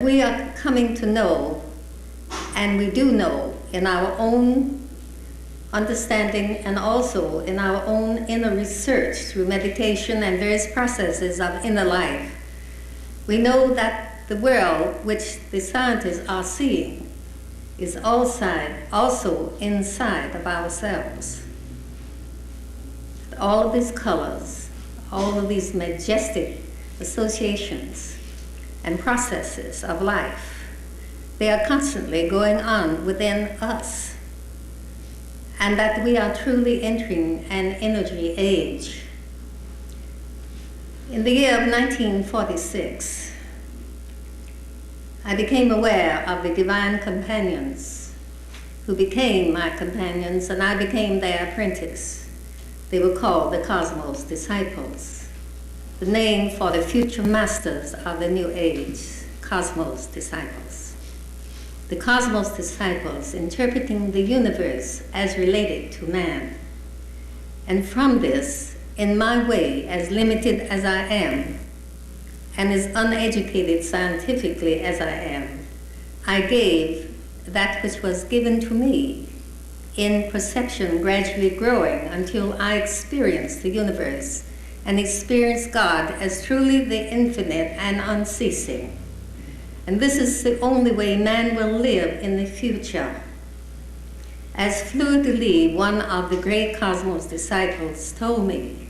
We are coming to know, and we do know in our own understanding and also in our own inner research through meditation and various processes of inner life. We know that the world which the scientists are seeing is also inside of ourselves. All of these colors, all of these majestic associations and processes of life, they are constantly going on within us, and that we are truly entering an energy age. In the year of 1946, I became aware of the divine companions who became my companions, and I became their apprentice. They were called the Cosmos Disciples, the name for the future masters of the New Age, Cosmos Disciples. The Cosmos Disciples interpreting the universe as related to man. And from this, in my way, as limited as I am, and as uneducated scientifically as I am, I gave that which was given to me, in perception gradually growing until I experienced the universe and experienced God as truly the infinite and unceasing. And this is the only way man will live in the future. As fluidly, one of the great Cosmos Disciples told me,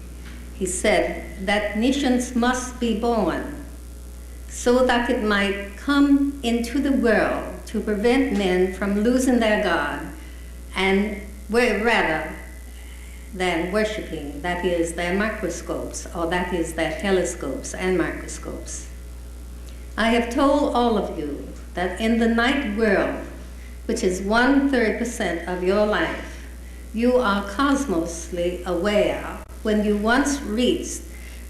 he said that Niscience must be born so that it might come into the world to prevent men from losing their God, and rather than worshiping, that is, their microscopes, or that is, their telescopes and microscopes. I have told all of you that in the night world, which is 1/3% of your life, you are cosmosly aware when you once reached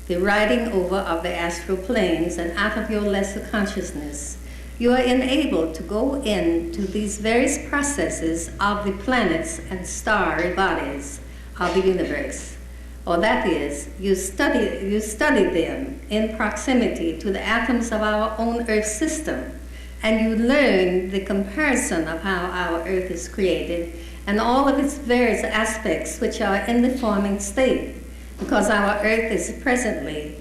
the riding over of the astral planes and out of your lesser consciousness. You are enabled to go into these various processes of the planets and starry bodies of the universe. Or that is, you study them in proximity to the atoms of our own Earth system, and you learn the comparison of how our Earth is created and all of its various aspects which are in the forming state, because our Earth is presently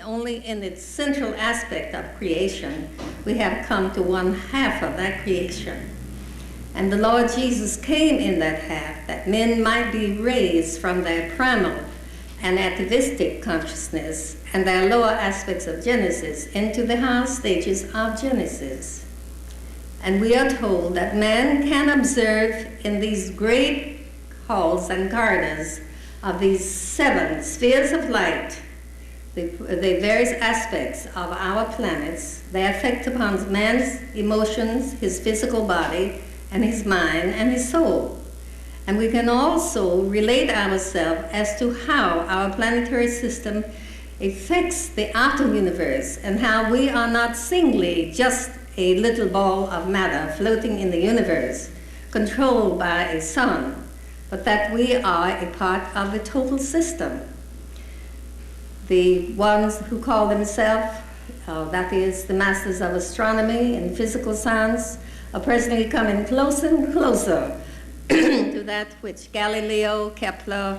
only in its central aspect of creation. We have come to 1/2 of that creation. And the Lord Jesus came in that half, that men might be raised from their primal and atavistic consciousness and their lower aspects of Genesis into the higher stages of Genesis. And we are told that man can observe in these great halls and corridors of these 7 spheres of light the various aspects of our planets, their effect upon man's emotions, his physical body, and his mind and his soul. And we can also relate ourselves as to how our planetary system affects the outer universe, and how we are not singly just a little ball of matter floating in the universe, controlled by a sun, but that we are a part of the total system. The ones who call themselves, that is, the masters of astronomy and physical science, are presently coming closer and closer to that which Galileo, Kepler,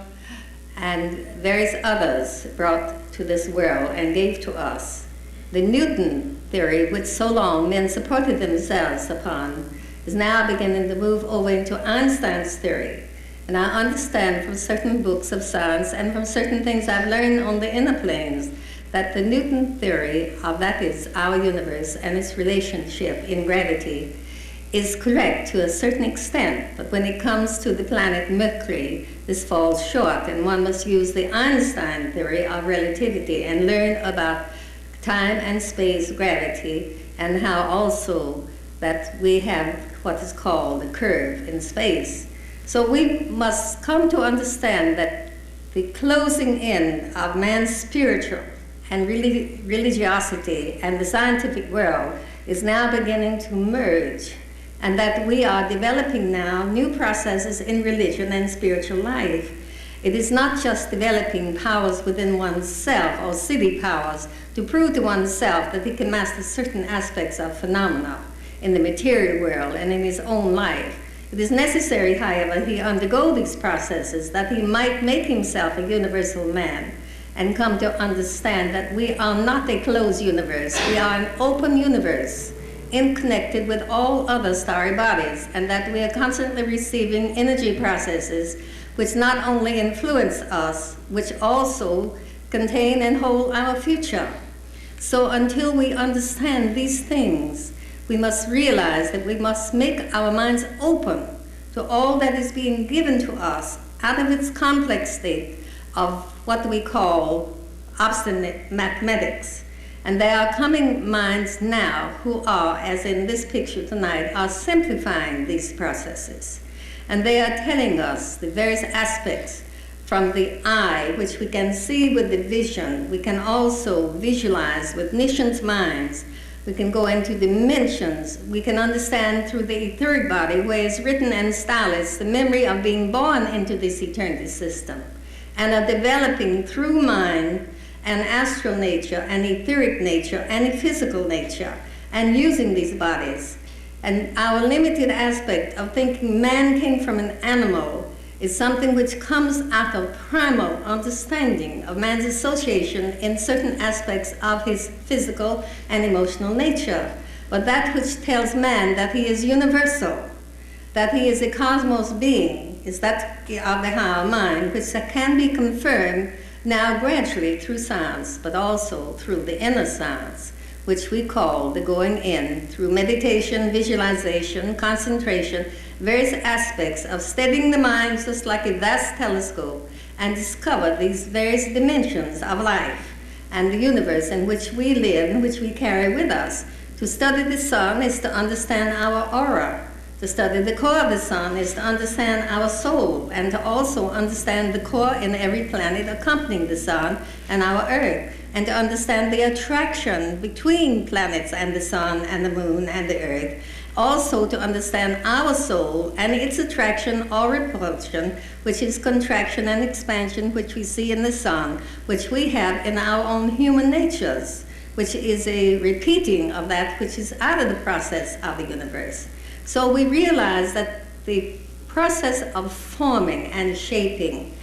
and various others brought to this world and gave to us. The Newton theory, which so long men supported themselves upon, is now beginning to move over into Einstein's theory. And I understand from certain books of science and from certain things I've learned on the inner planes that the Newton theory of, that is, our universe and its relationship in gravity is correct to a certain extent, but when it comes to the planet Mercury, this falls short, and one must use the Einstein theory of relativity and learn about time and space gravity, and how also that we have what is called the curve in space. So we must come to understand that the closing in of man's spiritual and religiosity and the scientific world is now beginning to merge, and that we are developing now new processes in religion and spiritual life. It is not just developing powers within oneself or city powers to prove to oneself that he can master certain aspects of phenomena in the material world and in his own life. It is necessary, however, he undergo these processes that he might make himself a universal man and come to understand that we are not a closed universe. We are an open universe, interconnected with all other starry bodies, and that we are constantly receiving energy processes which not only influence us, which also contain and hold our future. So until we understand these things, we must realize that we must make our minds open to all that is being given to us out of its complex state of what we call obstinate mathematics. And there are coming minds now who are, as in this picture tonight, are simplifying these processes. And they are telling us the various aspects from the eye, which we can see with the vision. We can also visualize with Niscience minds. We can go into dimensions. We can understand through the etheric body, where it's written and stylized, the memory of being born into this eternity system, and of developing through mind and astral nature and etheric nature and physical nature, and using these bodies. And our limited aspect of thinking man came from an animal is something which comes out of primal understanding of man's association in certain aspects of his physical and emotional nature. But that which tells man that he is universal, that he is a cosmos being, is that of the higher mind, which can be confirmed now gradually through science, but also through the inner science, which we call the going in, through meditation, visualization, concentration, various aspects of studying the mind just like a vast telescope, and discover these various dimensions of life and the universe in which we live and which we carry with us. To study the sun is to understand our aura. To study the core of the sun is to understand our soul, and to also understand the core in every planet accompanying the sun and our earth, and to understand the attraction between planets and the sun and the moon and the earth. Also to understand our soul and its attraction or repulsion, which is contraction and expansion, which we see in the sun, which we have in our own human natures, which is a repeating of that which is out of the process of the universe. So we realize that the process of forming and shaping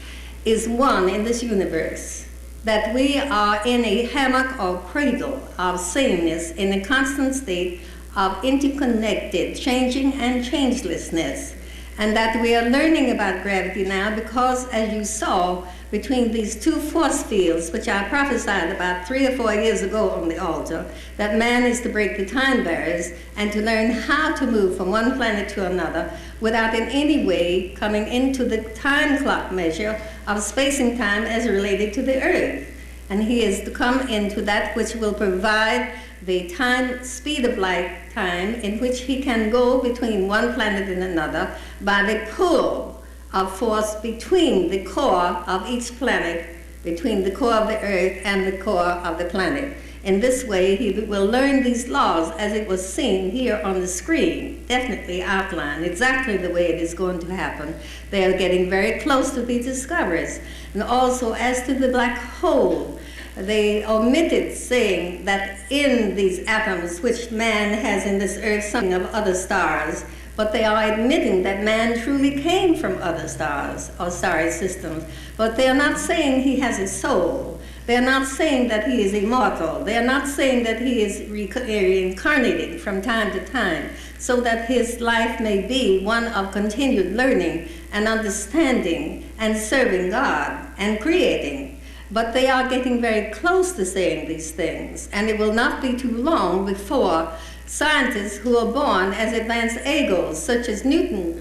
is one in this universe, that we are in a hammock or cradle of sameness in a constant state of interconnected changing and changelessness, and that we are learning about gravity now because, as you saw, between these two force fields, which I prophesied about 3 or 4 years ago on the altar, that man is to break the time barriers and to learn how to move from one planet to another without in any way coming into the time clock measure of space and time as related to the earth. And he is to come into that which will provide the time, speed of light time, in which he can go between one planet and another by the pull of force between the core of each planet, between the core of the earth and the core of the planet. In this way, he will learn these laws as it was seen here on the screen, definitely outlined, exactly the way it is going to happen. They are getting very close to these discoveries. And also, as to the black hole, they omitted saying that in these atoms, which man has in this earth, something of other stars, but they are admitting that man truly came from other stars or starry systems. But they are not saying he has a soul. They are not saying that he is immortal. They are not saying that he is reincarnating from time to time, so that his life may be one of continued learning and understanding and serving God and creating. But they are getting very close to saying these things, and it will not be too long before scientists who are born as advanced egos, such as Newton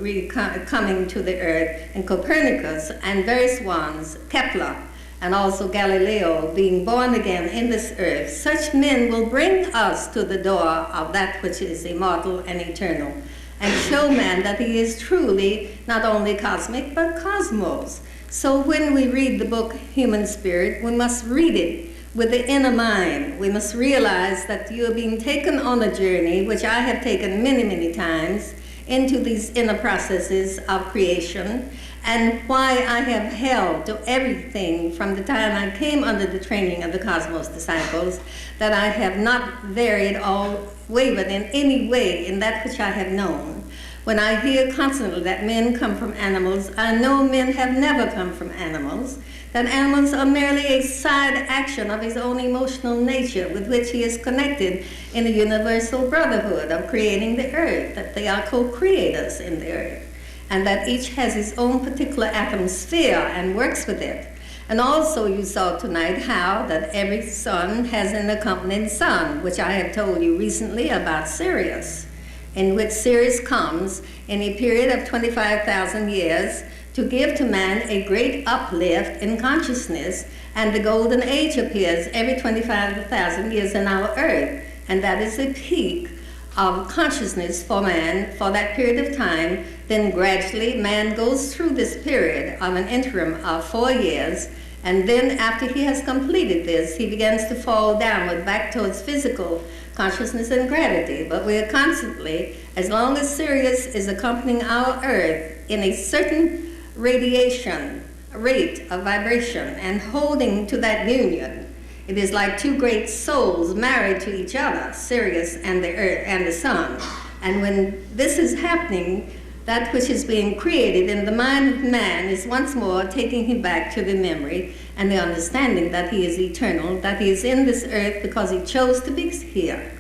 coming to the earth, and Copernicus, and various ones, Kepler, and also Galileo, being born again in this earth, such men will bring us to the door of that which is immortal and eternal, and show man that he is truly not only cosmic, but cosmos. So when we read the book Human Spirit, we must read it with the inner mind. We must realize that you are being taken on a journey, which I have taken many, many times, into these inner processes of creation, and why I have held to everything from the time I came under the training of the Cosmos Disciples, that I have not varied or wavered in any way in that which I have known. When I hear constantly that men come from animals, I know men have never come from animals, that animals are merely a side action of his own emotional nature with which he is connected in the universal brotherhood of creating the earth, that they are co-creators in the earth, and that each has his own particular atom sphere and works with it. And also you saw tonight how that every sun has an accompanying sun, which I have told you recently about Sirius, in which Sirius comes in a period of 25,000 years to give to man a great uplift in consciousness, and the golden age appears every 25,000 years in our earth, and that is a peak of consciousness for man for that period of time. Then gradually man goes through this period of an interim of 4 years, and then after he has completed this, he begins to fall downward back towards physical consciousness and gravity. But we are constantly, as long as Sirius is accompanying our earth in a certain radiation rate of vibration and holding to that union, it is like two great souls married to each other, Sirius and the earth and the sun. And when this is happening, that which is being created in the mind of man is once more taking him back to the memory and the understanding that he is eternal, that he is in this earth because he chose to be here.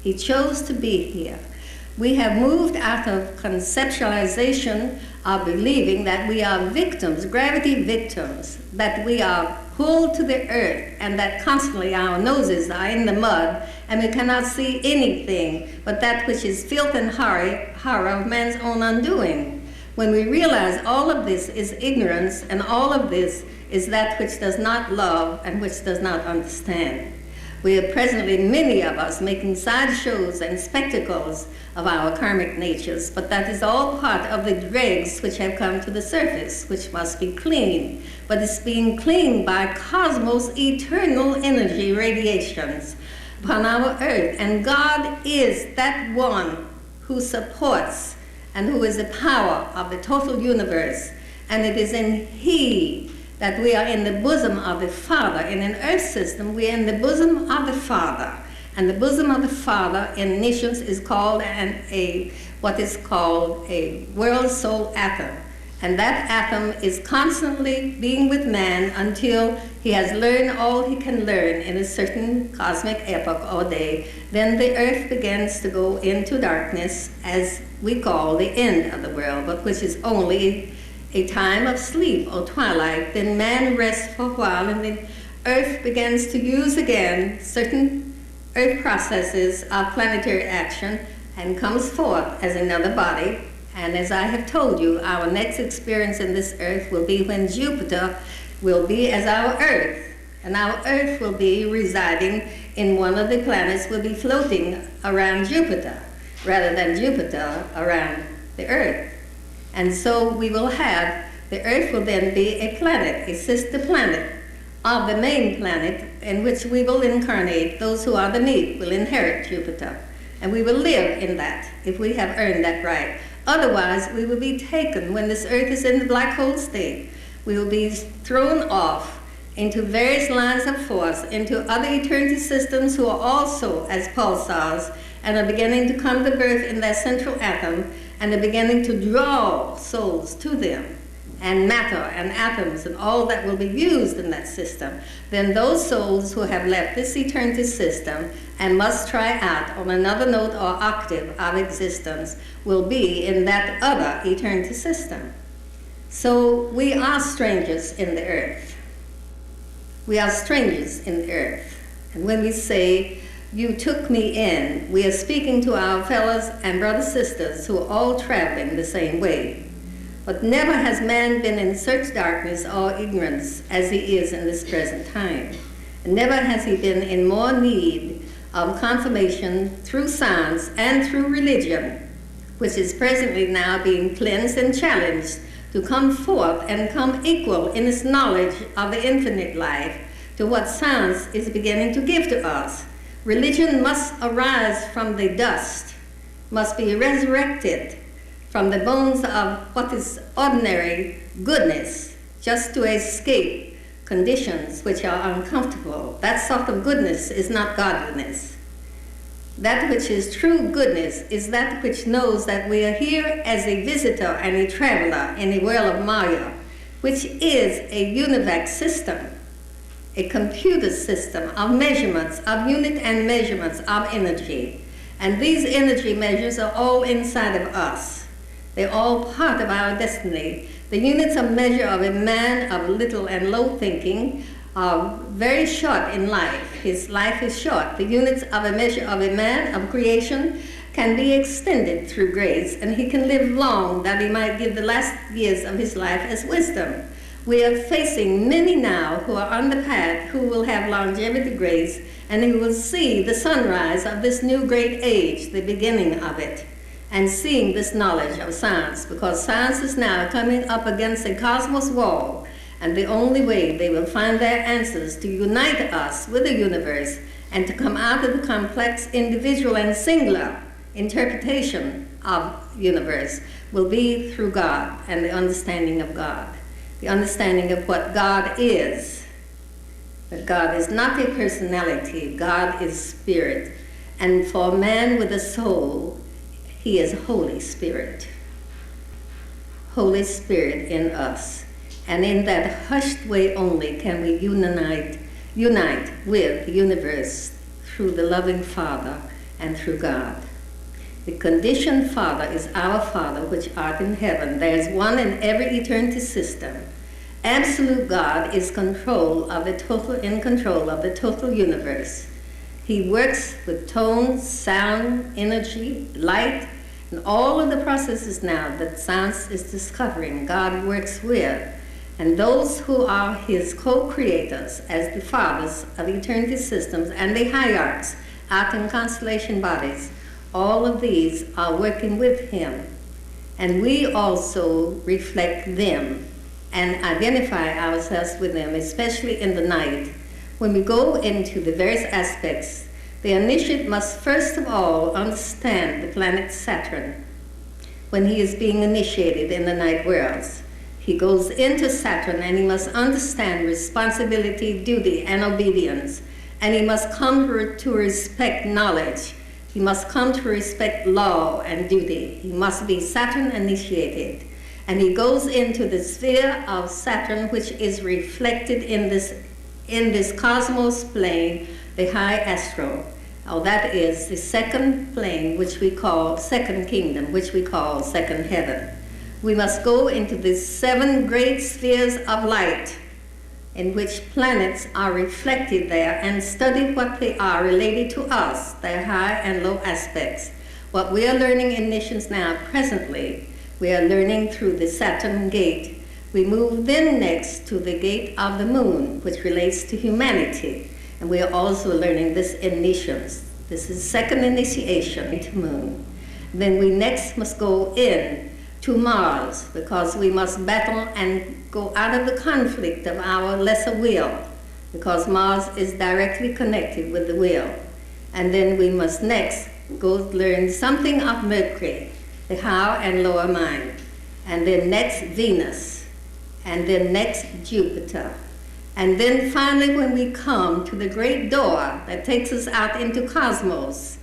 He chose to be here. We have moved out of conceptualization of believing that we are victims, gravity victims, that we are pulled to the earth, and that constantly our noses are in the mud and we cannot see anything but that which is filth and horror of man's own undoing. When we realize all of this is ignorance, and all of this is that which does not love and which does not understand. We are presently, many of us, making sideshows and spectacles of our karmic natures, but that is all part of the dregs which have come to the surface, which must be cleaned. But it's being cleaned by cosmos eternal energy radiations upon our earth. And God is that one who supports and who is the power of the total universe. And it is in He that we are in the bosom of the Father. In an earth system, we are in the bosom of the Father. And the bosom of the Father in Niscience is called what is called a world soul atom. And that atom is constantly being with man until he has learned all he can learn in a certain cosmic epoch or day. Then the earth begins to go into darkness, as we call the end of the world, but which is only a time of sleep or twilight. Then man rests for a while, and the earth begins to use again certain earth processes of planetary action and comes forth as another body. And as I have told you, our next experience in this earth will be when Jupiter will be as our earth, and our earth will be residing in one of the planets, will be floating around Jupiter rather than Jupiter around the earth. And so we will have, the earth will then be a planet, a sister planet of the main planet, in which we will incarnate. Those who are beneath will inherit Jupiter, and we will live in that if we have earned that right. Otherwise, we will be taken, when this earth is in the black hole state, we will be thrown off into various lines of force, into other eternity systems who are also as pulsars and are beginning to come to birth in their central atom, and are beginning to draw souls to them, and matter and atoms and all that will be used in that system. Then those souls who have left this eternity system and must try out on another note or octave of existence will be in that other eternity system. So we are strangers in the earth. We are strangers in the earth. And when we say, "You took me in," we are speaking to our fellows and brothers sisters who are all traveling the same way. But never has man been in such darkness or ignorance as he is in this present time. And never has he been in more need of confirmation through science and through religion, which is presently now being cleansed and challenged to come forth and come equal in its knowledge of the infinite life to what science is beginning to give to us. Religion must arise from the dust, must be resurrected from the bones of what is ordinary goodness just to escape conditions which are uncomfortable. That sort of goodness is not godliness. That which is true goodness is that which knows that we are here as a visitor and a traveler in a world of Maya, which is a univac system, a computer system of measurements, of unit and measurements of energy. And these energy measures are all inside of us. They're all part of our destiny. The units of measure of a man of little and low thinking are very short in life. His life is short. The units of a measure of a man of creation can be extended through grace, and he can live long that he might give the last years of his life as wisdom. We are facing many now who are on the path who will have longevity grace, and who will see the sunrise of this new great age, the beginning of it, and seeing this knowledge of science, because science is now coming up against a cosmos wall, and the only way they will find their answers to unite us with the universe and to come out of the complex individual and singular interpretation of universe will be through God and the understanding of God, the understanding of what God is. That God is not a personality, God is spirit, and for man with a soul, he is Holy Spirit. Holy Spirit in us. And in that hushed way only can we unite with the universe through the loving Father and through God. The conditioned Father is our Father which art in heaven. There is one in every eternity system. Absolute God is in control of the total universe. He works with tones, sound, energy, light, and all of the processes now that science is discovering God works with. And those who are his co-creators as the fathers of eternity systems and the hierarchs out in constellation bodies, all of these are working with him. And we also reflect them and identify ourselves with them, especially in the night. When we go into the various aspects, the initiate must first of all understand the planet Saturn when he is being initiated in the night worlds. He goes into Saturn and he must understand responsibility, duty, and obedience. And he must come to respect knowledge. He must come to respect law and duty. He must be Saturn initiated. And he goes into the sphere of Saturn, which is reflected in this cosmos plane, the high astral. Oh, that is the second plane, which we call second kingdom, which we call second heaven. We must go into the 7 great spheres of light in which planets are reflected there and study what they are related to us, their high and low aspects. What we are learning in Niscience now presently, we are learning through the Saturn gate. We move then next to the gate of the moon, which relates to humanity. And we are also learning this in Niscience. This is second initiation into moon. Then we next must go in to Mars, because we must battle and go out of the conflict of our lesser will, because Mars is directly connected with the will. And then we must next go learn something of Mercury, the higher and lower mind. And then next Venus, and then next Jupiter. And then finally when we come to the great door that takes us out into cosmos,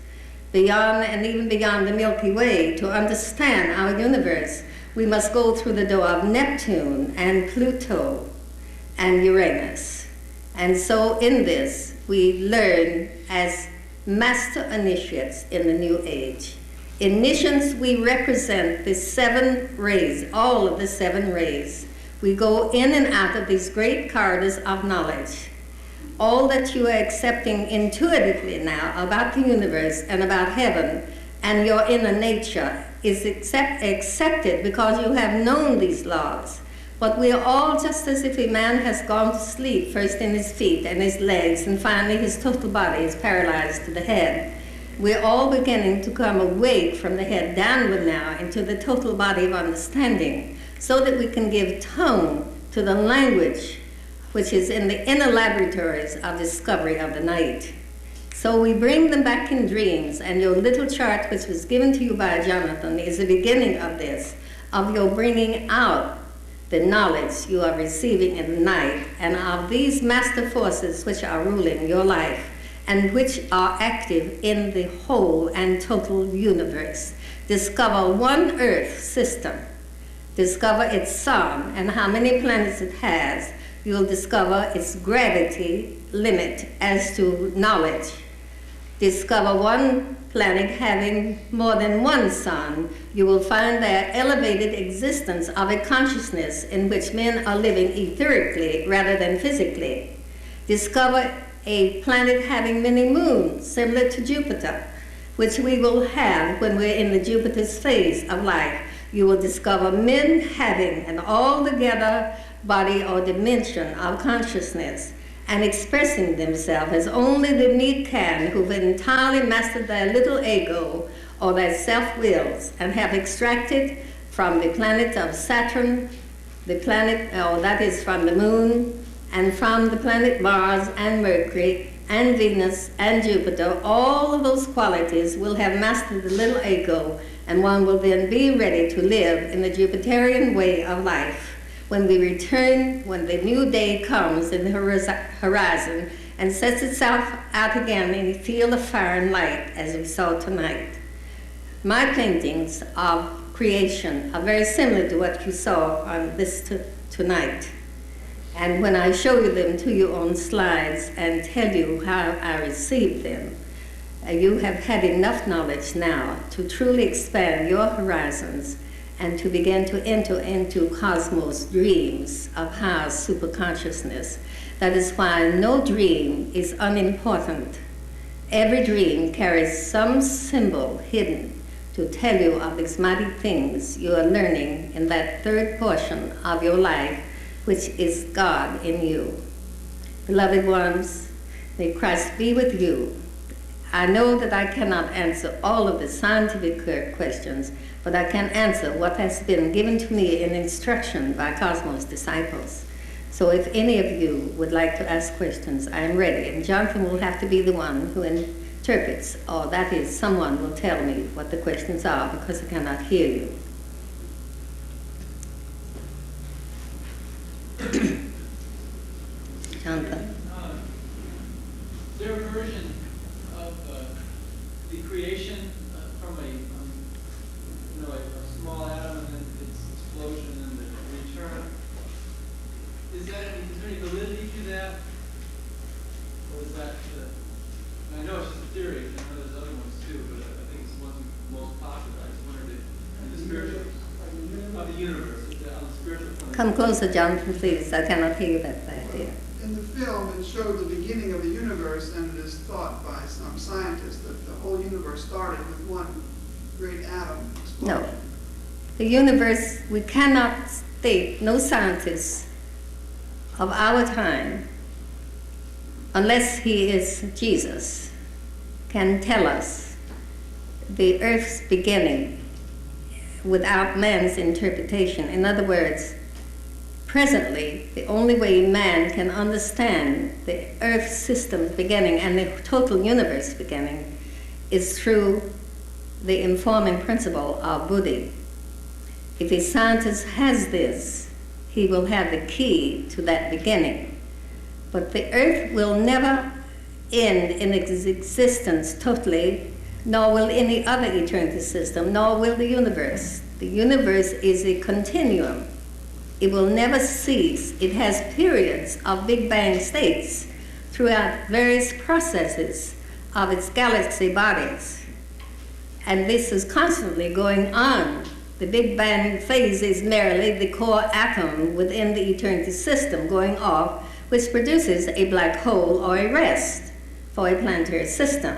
beyond and even beyond the Milky Way, to understand our universe, we must go through the door of Neptune and Pluto and Uranus. And so in this, we learn as master initiates in the new age. In Niscience, we represent the 7 rays, all of the 7 rays. We go in and out of these great corridors of knowledge. All that you are accepting intuitively now about the universe and about heaven and your inner nature is accepted because you have known these laws. But we are all just as if a man has gone to sleep, first in his feet and his legs, and finally his total body is paralyzed to the head. We're all beginning to come awake from the head downward now into the total body of understanding, so that we can give tone to the language which is in the inner laboratories of discovery of the night. So we bring them back in dreams, and your little chart, which was given to you by Jonathan, is the beginning of this, of your bringing out the knowledge you are receiving in the night, and of these master forces which are ruling your life and which are active in the whole and total universe. Discover one Earth system. Discover its sun and how many planets it has. You'll discover its gravity limit as to knowledge. Discover one planet having more than one sun. You will find their elevated existence of a consciousness in which men are living etherically rather than physically. Discover a planet having many moons, similar to Jupiter, which we will have when we're in the Jupiter's phase of life. You will discover men having an altogether body or dimension of consciousness and expressing themselves as only the meek can, who've entirely mastered their little ego or their self-wills and have extracted from the planet of Saturn, the planet, or that is from the moon, and from the planet Mars and Mercury and Venus and Jupiter, all of those qualities will have mastered the little ego, and one will then be ready to live in the Jupiterian way of life. When we return, when the new day comes in the horizon and sets itself out again in a field of fire and light, as we saw tonight. My paintings of creation are very similar to what you saw on this tonight. And when I show you them to you on slides and tell you how I received them, you have had enough knowledge now to truly expand your horizons and to begin to enter into cosmos dreams of higher superconsciousness. That is why no dream is unimportant. Every dream carries some symbol hidden to tell you of these mighty things you are learning in that third portion of your life, which is God in you. Beloved ones, may Christ be with you. I know that I cannot answer all of the scientific questions, but I can answer what has been given to me in instruction by Cosmos disciples. So if any of you would like to ask questions, I am ready. And Jonathan will have to be the one who interprets, or that is, someone will tell me what the questions are because I cannot hear you. Jonathan. Their version of the creation from a small atom and then its explosion and the return. Is there any validity to that? Or is that, I know it's just a theory, and I know there's other ones too, but I think it's one of the most popular. I just wondered if, in the spiritual, of the universe, on the spiritual point. Come closer, Jonathan, please. I cannot hear you that bad, dear. In the film, it showed the beginning of the universe, and it is thought by some scientists that the whole universe started with one great atom explosion. No. The universe, we cannot state, no scientist of our time, unless he is Jesus, can tell us the earth's beginning without man's interpretation. In other words, presently, the only way man can understand the earth system's beginning and the total universe beginning is through the informing principle of Buddhi. If a scientist has this, he will have the key to that beginning. But the earth will never end in its existence totally, nor will any other eternity system, nor will the universe. The universe is a continuum. It will never cease. It has periods of Big Bang states throughout various processes of its galaxy bodies. And this is constantly going on. The Big Bang phase is merely the core atom within the eternity system going off, which produces a black hole or a rest for a planetary system.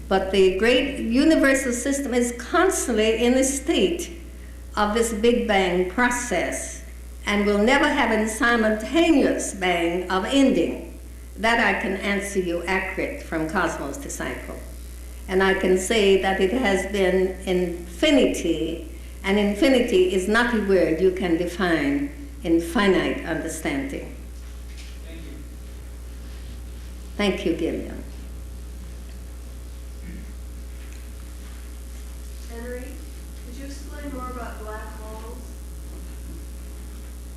But the great universal system is constantly in a state of this Big Bang process and will never have a simultaneous bang of ending. That I can answer you accurate from Cosmos Disciple. And I can say that it has been infinity, and infinity is not a word you can define in finite understanding. Thank you. Thank you, Gillian. Ann Ree, could you explain more about black holes?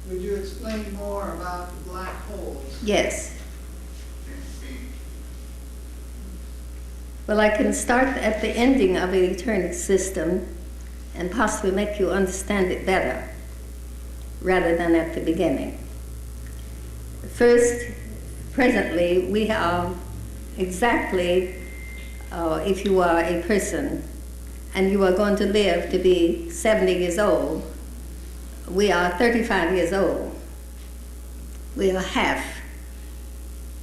Would you explain more about the black holes? Yes. Well, I can start at the ending of the eternal system and possibly make you understand it better rather than at the beginning. First, presently, we are exactly, if you are a person and you are going to live to be 70 years old, we are 35 years old. We are half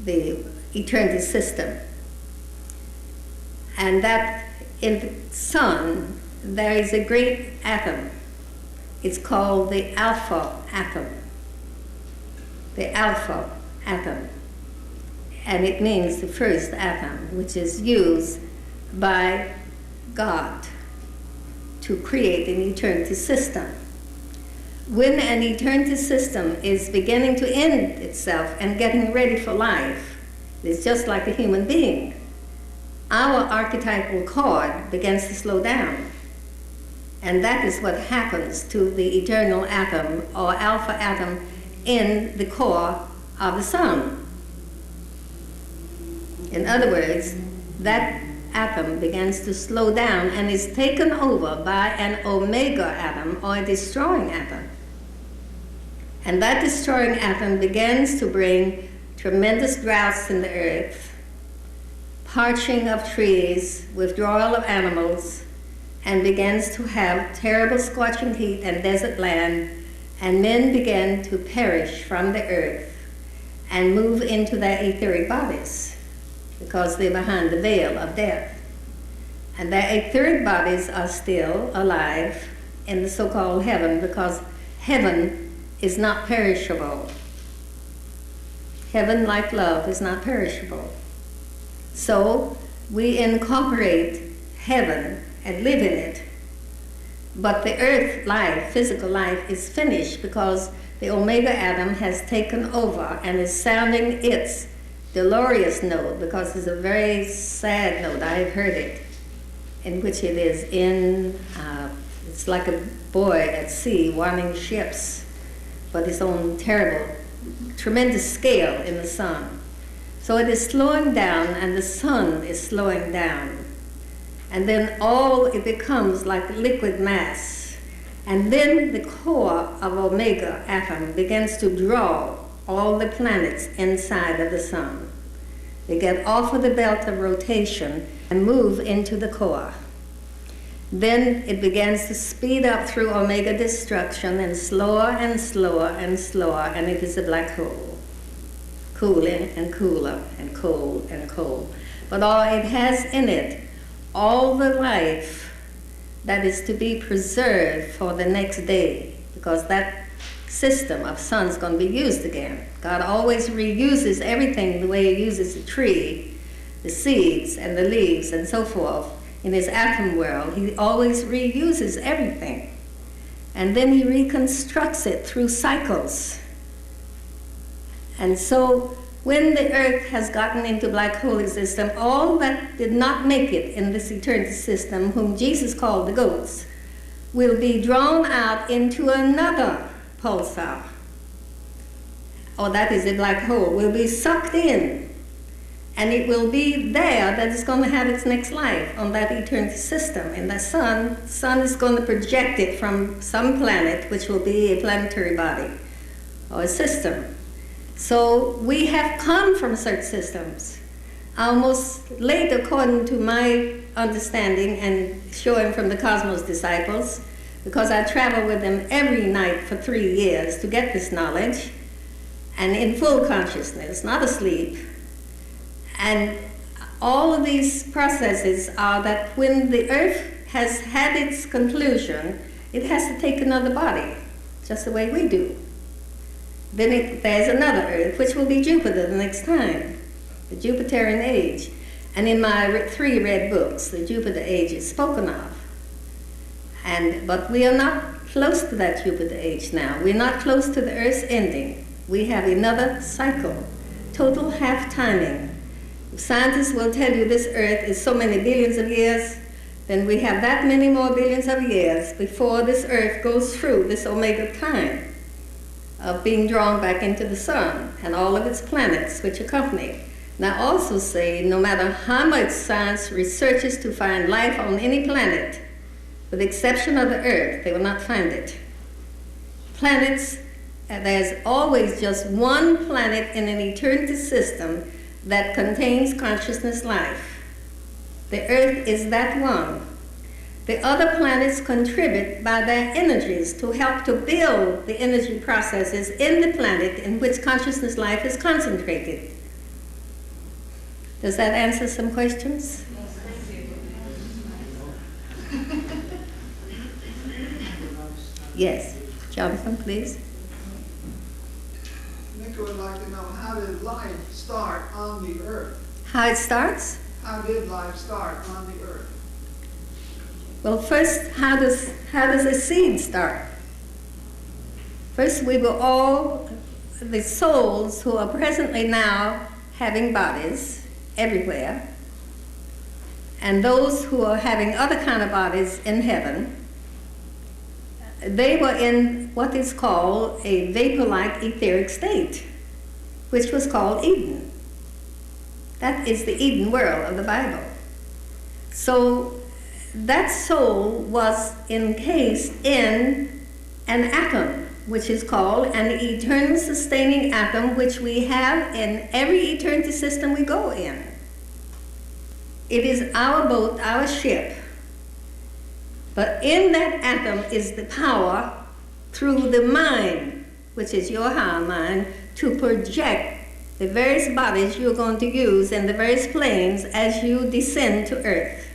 the eternity system. And that in the sun, there is a great atom. It's called the alpha atom. The alpha atom. And it means the first atom, which is used by God to create an eternity system. When an eternity system is beginning to end itself and getting ready for life, it's just like a human being. Our archetypal cord begins to slow down. And that is what happens to the eternal atom or alpha atom in the core of the sun. In other words, that atom begins to slow down and is taken over by an omega atom or a destroying atom. And that destroying atom begins to bring tremendous droughts in the earth, parching of trees, withdrawal of animals, and begins to have terrible scorching heat and desert land, and men begin to perish from the earth and move into their etheric bodies because they're behind the veil of death. And their etheric bodies are still alive in the so-called heaven because heaven is not perishable. Heaven, like love, is not perishable. So we incorporate heaven and live in it. But the earth life, physical life, is finished because the omega atom has taken over and is sounding its dolorous note, because it's a very sad note. I've heard it, in which it is it's like a boy at sea warning ships, but it's on terrible, tremendous scale in the sun. So it is slowing down, and the sun is slowing down. And then it becomes like liquid mass. And then the core of omega atom begins to draw all the planets inside of the sun. They get off of the belt of rotation and move into the core. Then it begins to speed up through omega destruction, and slower and slower and slower, and it is a black hole. Cooling and cooler and cold and cold. But it has in it all the life that is to be preserved for the next day, because that system of sun is going to be used again. God always reuses everything the way he uses the tree, the seeds and the leaves and so forth. In his atom world, he always reuses everything. And then he reconstructs it through cycles. And so when the earth has gotten into black hole system, all that did not make it in this eternity system, whom Jesus called the goats, will be drawn out into another pulsar. Or that is a black hole, will be sucked in. And it will be there that is going to have its next life on that eternity system. And the sun is going to project it from some planet, which will be a planetary body or a system. So we have come from such systems. Almost late, according to my understanding and showing from the Cosmos Disciples, because I travel with them every night for 3 years to get this knowledge, and in full consciousness, not asleep. And all of these processes are that when the earth has had its conclusion, it has to take another body, just the way we do. Then there's another earth, which will be Jupiter the next time, the Jupiterian age. And in my 3 red books, the Jupiter age is spoken of. But we are not close to that Jupiter age now. We're not close to the Earth's ending. We have another cycle, total half-timing. If scientists will tell you this Earth is so many billions of years, then we have that many more billions of years before this Earth goes through this omega time of being drawn back into the sun and all of its planets which accompany. And I also say no matter how much science researches to find life on any planet, with the exception of the Earth, they will not find it. Planets, there's always just one planet in an eternity system that contains consciousness life. The Earth is that one. The other planets contribute by their energies to help to build the energy processes in the planet in which consciousness life is concentrated. Does that answer some questions? Yes. Jonathan, please. Nico would like to know, how did life start on the earth? How it starts? How did life start on the earth? Well, first, how does a seed start? First, we were all the souls who are presently now having bodies everywhere, and those who are having other kind of bodies in heaven. They were in what is called a vapor-like etheric state, which was called Eden. That is the Eden world of the Bible. So that soul was encased in an atom, which is called an eternal sustaining atom, which we have in every eternity system we go in. It is our boat, our ship. But in that atom is the power through the mind, which is your higher mind, to project the various bodies you're going to use in the various planes as you descend to earth.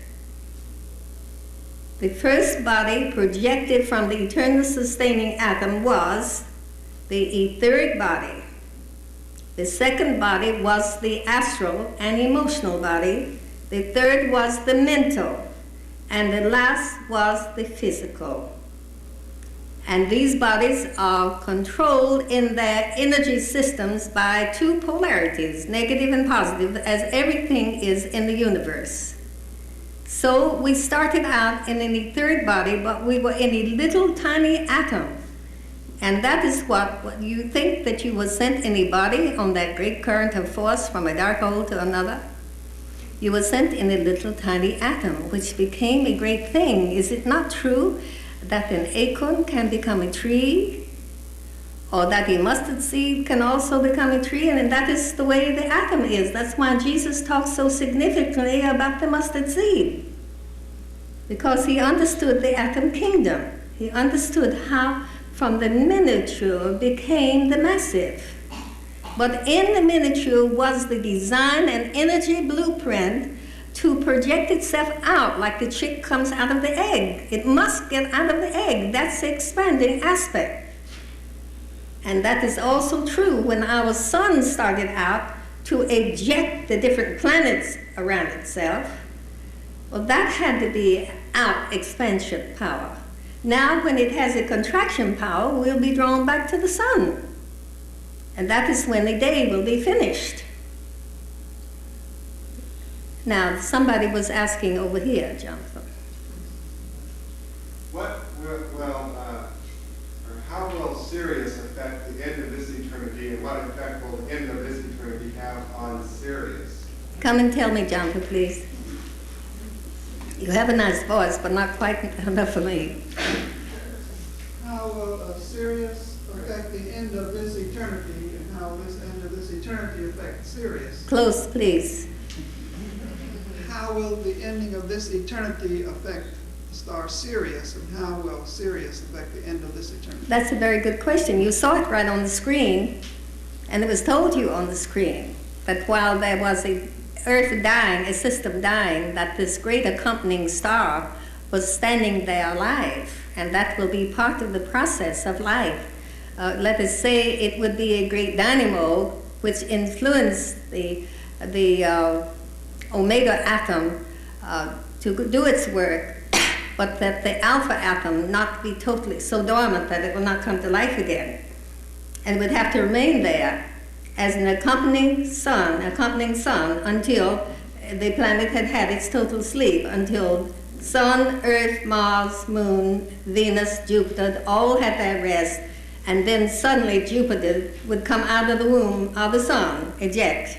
The first body projected from the eternal sustaining atom was the etheric body. The second body was the astral and emotional body. The third was the mental. And the last was the physical. And these bodies are controlled in their energy systems by two polarities, negative and positive, as everything is in the universe. So we started out in an etheric body, but we were in a little tiny atom. And that is what you think that you were sent in a body on that great current of force from a dark hole to another. You were sent in a little tiny atom, which became a great thing. Is it not true that an acorn can become a tree? Or that a mustard seed can also become a tree? And that is the way the atom is. That's why Jesus talks so significantly about the mustard seed. Because he understood the atom kingdom. He understood how from the miniature became the massive. But in the miniature was the design and energy blueprint to project itself out like the chick comes out of the egg. It must get out of the egg. That's the expanding aspect. And that is also true when our sun started out to eject the different planets around itself. Well, that had to be out expansion power. Now, when it has a contraction power, we'll be drawn back to the sun. And that is when the day will be finished. Now, somebody was asking over here, Jonathan. How will Sirius affect the end of this eternity, and what effect will the end of this eternity have on Sirius? Come and tell me, Jonathan, please. You have a nice voice, but not quite enough for me. How will Sirius affect the end of this eternity, and how will this end of this eternity affect Sirius? Close, please. How will the ending of this eternity affect the star Sirius, and how will Sirius affect the end of this eternity? That's a very good question. You saw it right on the screen, and it was told to you on the screen that while there was a Earth dying, a system dying, that this great accompanying star was standing there alive, and that will be part of the process of life. Let us say it would be a great dynamo which influenced the omega atom to do its work, but that the alpha atom not be totally so dormant that it will not come to life again. And it would have to remain there as an accompanying sun until the planet had had its total sleep, until Sun, Earth, Mars, Moon, Venus, Jupiter all had their rest, And then suddenly Jupiter would come out of the womb of the sun, eject,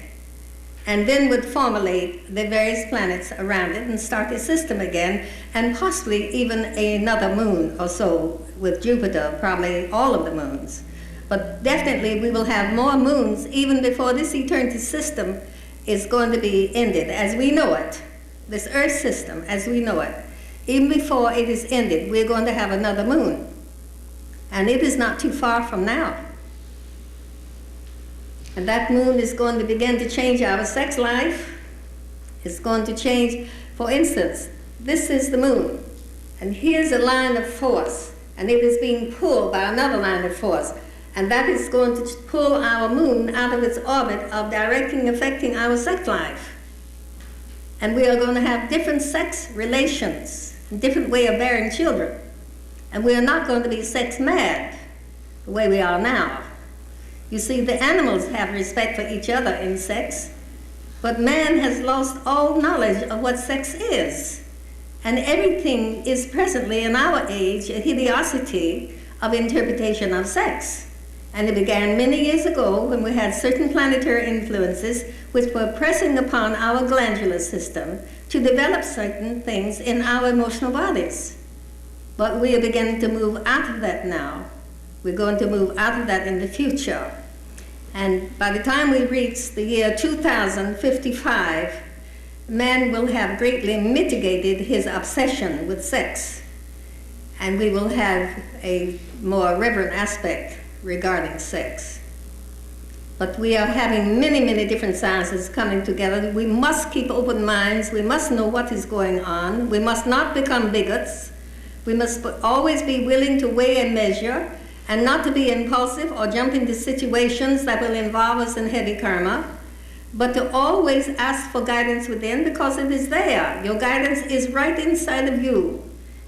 and then would formulate the various planets around it and start a system again, and possibly even another moon or so with Jupiter, probably all of the moons. But definitely we will have more moons even before this eternity system is going to be ended as we know it. This Earth system as we know it. Even before it is ended, we're going to have another moon. And it is not too far from now. And that moon is going to begin to change our sex life. It's going to change, for instance, this is the moon. And here's a line of force. And it is being pulled by another line of force. And that is going to pull our moon out of its orbit of directing, affecting our sex life. And we are going to have different sex relations, a different way of bearing children. And we are not going to be sex mad the way we are now. You see, the animals have respect for each other in sex, but man has lost all knowledge of what sex is. And everything is presently in our age a hideosity of interpretation of sex. And it began many years ago when we had certain planetary influences which were pressing upon our glandular system to develop certain things in our emotional bodies. But we are beginning to move out of that now. We're going to move out of that in the future. And by the time we reach the year 2055, man will have greatly mitigated his obsession with sex. And we will have a more reverent aspect regarding sex. But we are having many, many different sciences coming together. We must keep open minds. We must know what is going on. We must not become bigots. We must always be willing to weigh and measure and not to be impulsive or jump into situations that will involve us in heavy karma, but to always ask for guidance within because it is there. Your guidance is right inside of you.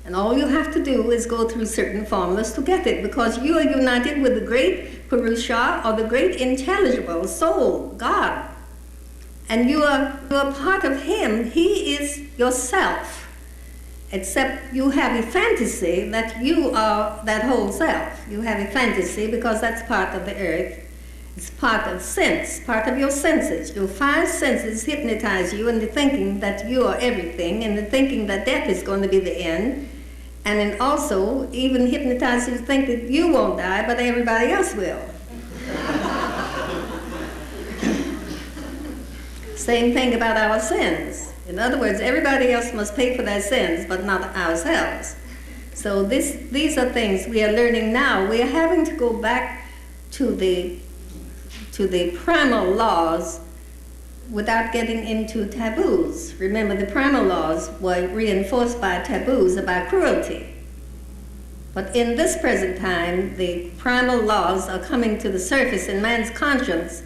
And all you have to do is go through certain formulas to get it, because you are united with the great Purusha, or the great intelligible soul, God. And you are part of Him. He is yourself. Except you have a fantasy that you are that whole self. You have a fantasy because that's part of the earth. It's part of sense, part of your senses. Your five senses hypnotize you into thinking that you are everything, and the thinking that death is going to be the end. And then also even hypnotize you to think that you won't die, but everybody else will. Same thing about our sins. In other words, everybody else must pay for their sins, but not ourselves. So these are things we are learning now. We are having to go back to the primal laws without getting into taboos. Remember, the primal laws were reinforced by taboos about cruelty. But in this present time, the primal laws are coming to the surface in man's conscience,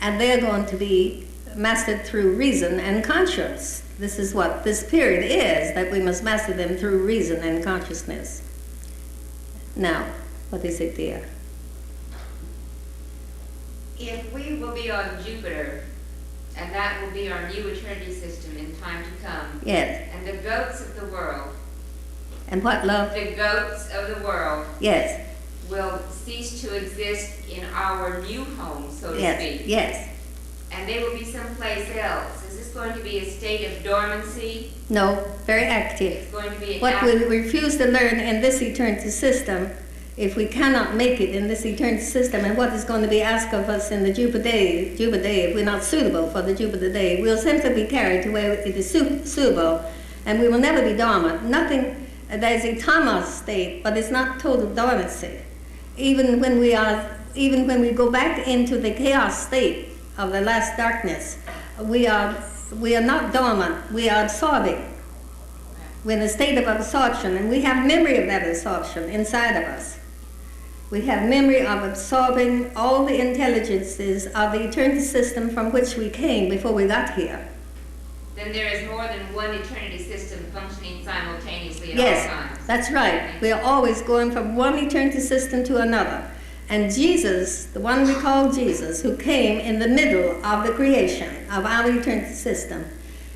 and they're going to be mastered through reason and conscience. This is what this period is, that we must master them through reason and consciousness. Now, what is it there? If we will be on Jupiter, and that will be our new eternity system in time to come. Yes. And the goats of the world. And what, love? The goats of the world. Yes. Will cease to exist in our new home, so to Yes. speak. Yes. And they will be someplace else. Is this going to be a state of dormancy? No, very active. It's going to be an What we refuse to learn in this eternity system, if we cannot make it in this eternity system, and what is going to be asked of us in the Jupiter day, if we're not suitable for the Jupiter day, we'll simply be carried to where it is suitable, and we will never be dormant. Nothing, there's a tamas state, but it's not total dormancy. Even when we go back into the chaos state of the last darkness, we are not dormant, we are absorbing. We're in a state of absorption, and we have memory of that absorption inside of us. We have memory of absorbing all the intelligences of the eternity system from which we came before we got here. Then there is more than one eternity system functioning simultaneously at all Yes, times. that's right. We are always going from one eternity system to another. And Jesus, the one we call Jesus, who came in the middle of the creation of our eternity system,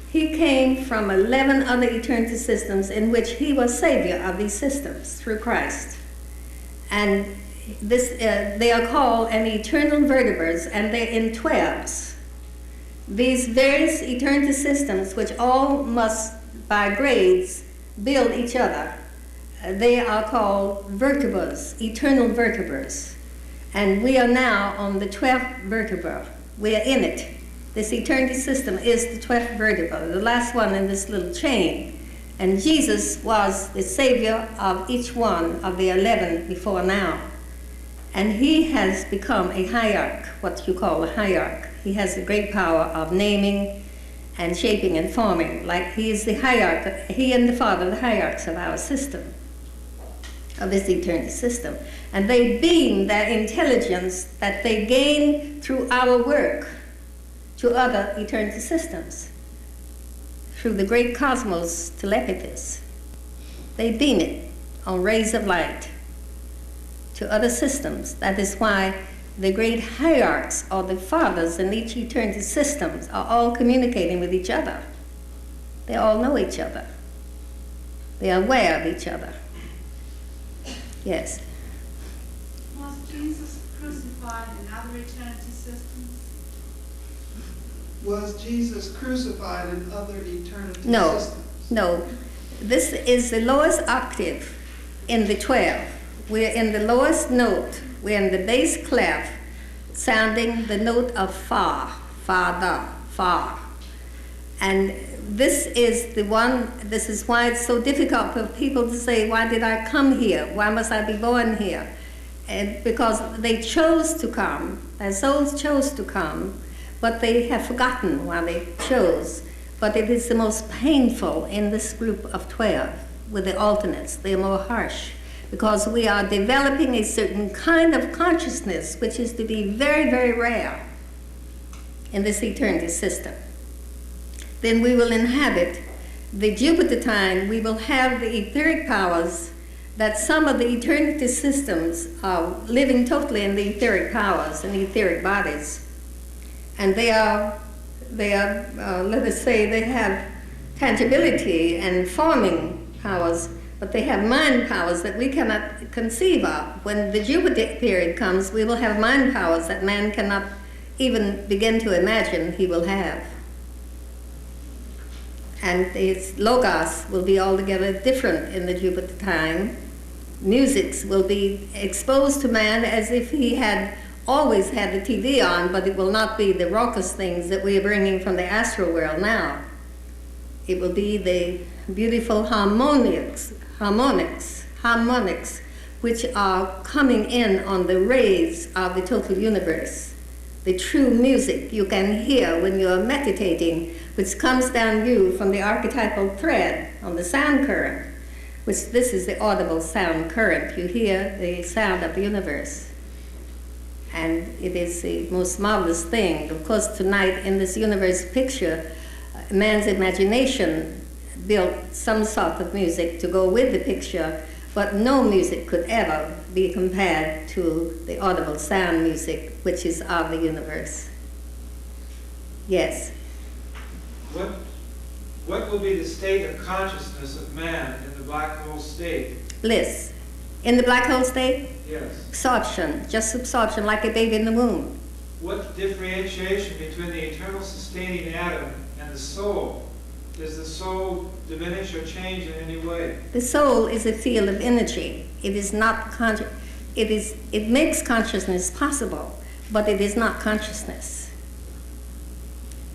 he came from 11 other eternity systems in which he was savior of these systems through Christ. And they are called an eternal vertebrates, and they're in 12s. These various eternity systems, which all must, by grades, build each other, they are called vertebrates, eternal vertebrates. And we are now on the 12th vertebra. We are in it. This eternity system is the 12th vertebra, the last one in this little chain. And Jesus was the savior of each one of the 11 before now. And he has become a hierarch, what you call a hierarch. He has the great power of naming and shaping and forming. Like he is the hierarch, he and the Father, the hierarchs of our system, of this eternity system. And they beam their intelligence that they gain through our work to other eternity systems, through the great cosmos telepathies. They beam it on rays of light to other systems. That is why the great hierarchs, or the fathers in each eternity systems, are all communicating with each other. They all know each other. They are aware of each other. Yes. Was Jesus crucified in other eternity systems? Was Jesus crucified in other eternity No, systems? no. This is the lowest octave in the 12. We're in the lowest note. We're in the bass clef, sounding the note of fa, father, fa. And this is the one, this is why it's so difficult for people to say, why did I come here? Why must I be born here? And because they chose to come, their souls chose to come, but they have forgotten why they chose. But it is the most painful in this group of 12 with the alternates. They're more harsh because we are developing a certain kind of consciousness which is to be very, very rare in this eternity system. Then we will inhabit the Jupiter time. We will have the etheric powers that some of the eternity systems are living totally in the etheric powers and etheric bodies. And they are, let us say, they have tangibility and forming powers, but they have mind powers that we cannot conceive of. When the Jupiter period comes, we will have mind powers that man cannot even begin to imagine he will have. And its logos will be altogether different in the Jupiter time. Musics will be exposed to man as if he had always had the TV on, but it will not be the raucous things that we are bringing from the astral world now. It will be the beautiful harmonics, which are coming in on the rays of the total universe. The true music you can hear when you are meditating, which comes down you from the archetypal thread on the sound current, which this is the audible sound current. You hear the sound of the universe. And it is the most marvelous thing. Of course, tonight in this universe picture, man's imagination built some sort of music to go with the picture, but no music could ever be compared to the audible sound music, which is of the universe. Yes? What will be the state of consciousness of man in the black hole state? Bliss. In the black hole state? Yes. Absorption, just absorption, like a baby in the womb. What differentiation between the eternal sustaining atom and the soul? Does the soul diminish or change in any way? The soul is a field of energy. It is not it makes consciousness possible, but it is not consciousness.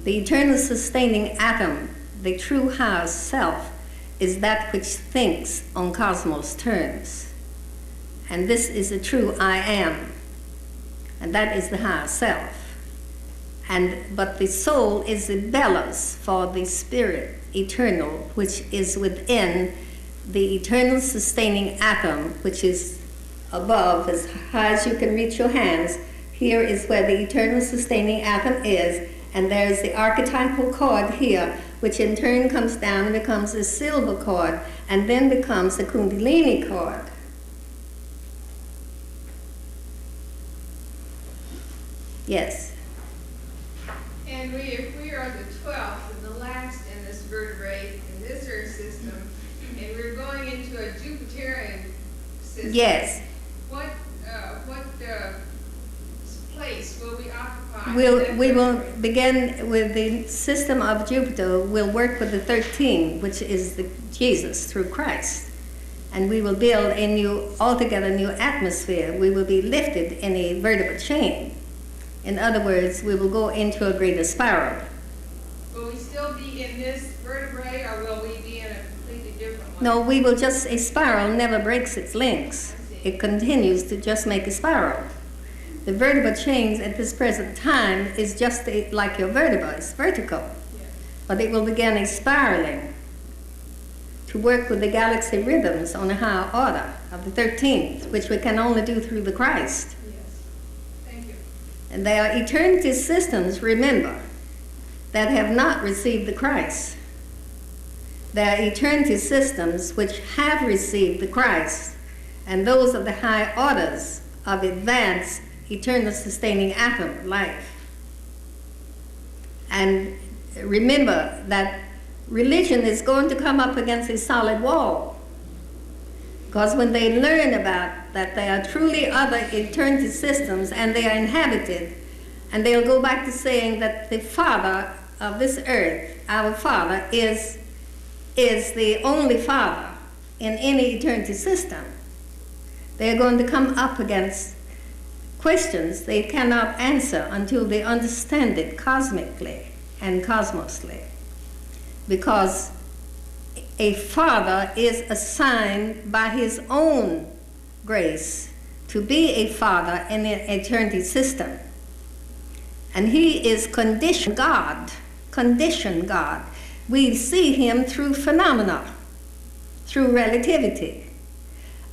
The eternal sustaining atom, the true higher self, is that which thinks on cosmos terms. And this is the true I am. And that is the higher self. But the soul is the bellows for the spirit eternal, which is within the eternal sustaining atom, which is above, as high as you can reach your hands. Here is where the eternal sustaining atom is, and there's the archetypal chord here, which in turn comes down and becomes a silver chord, and then becomes the Kundalini chord. Yes. And if we are the 12th and the last in this vertebrate, in this Earth system, and we're going into a Jupiterian system, Yes. what we will begin with the system of Jupiter. We'll work with the 13, which is Jesus through Christ. And we will build a new, altogether new atmosphere. We will be lifted in a vertical chain. In other words, we will go into a greater spiral. Will we still be in this vertebrae, or will we be in a completely different one? No, we will just, a spiral never breaks its links. It continues to just make a spiral. The vertebral chains at this present time is just like your vertebra, it's vertical. Yes. But it will begin a spiraling to work with the galaxy rhythms on a higher order of the 13th, which we can only do through the Christ. Yes. Thank you. And they are eternity systems, remember, that have not received the Christ. They are eternity systems which have received the Christ, and those of the high orders of advanced eternal sustaining atom life. And remember that religion is going to come up against a solid wall, because when they learn about that they are truly other eternity systems and they are inhabited, and they'll go back to saying that the Father of this earth, our Father, is the only Father in any eternity system. They're going to come up against questions they cannot answer until they understand it cosmically and cosmosly. Because a father is assigned by his own grace to be a father in an eternity system. And he is conditioned God. We see him through phenomena, through relativity.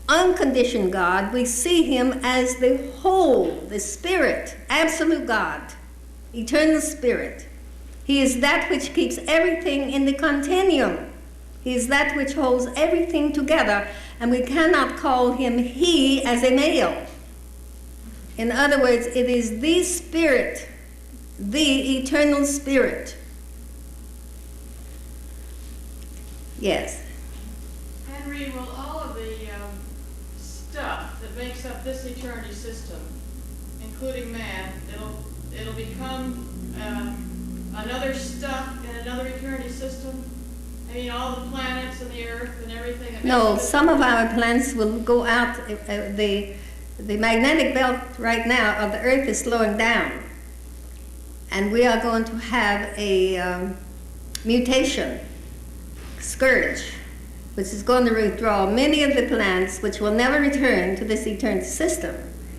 Unconditioned God, we see him as the whole, the spirit, absolute God, eternal spirit. He is that which keeps everything in the continuum. He is that which holds everything together, and we cannot call him he as a male. In other words, it is the spirit, the eternal spirit. Yes. Ann Ree, will all of the stuff that makes up this eternity system, including man, it'll become another stuff in another eternity system? I mean, all the planets and the earth and everything? No, some of our planets will go out. The magnetic belt right now of the earth is slowing down. And we are going to have a mutation, scourge, which is going to withdraw many of the plants which will never return to this eternity system,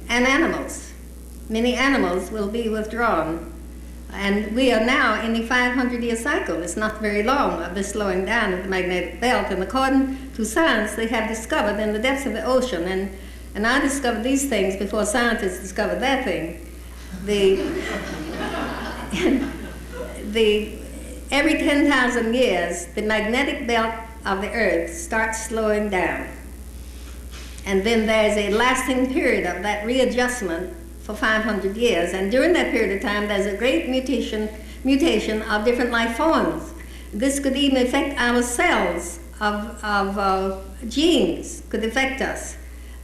and animals. Many animals will be withdrawn. And we are now in a 500-year cycle. It's not very long of the slowing down of the magnetic belt. And according to science, they have discovered in the depths of the ocean, and I discovered these things before scientists discovered that thing. Every 10,000 years, the magnetic belt of the earth starts slowing down. And then there's a lasting period of that readjustment for 500 years. And during that period of time, there's a great mutation of different life forms. This could even affect our cells of genes, could affect us.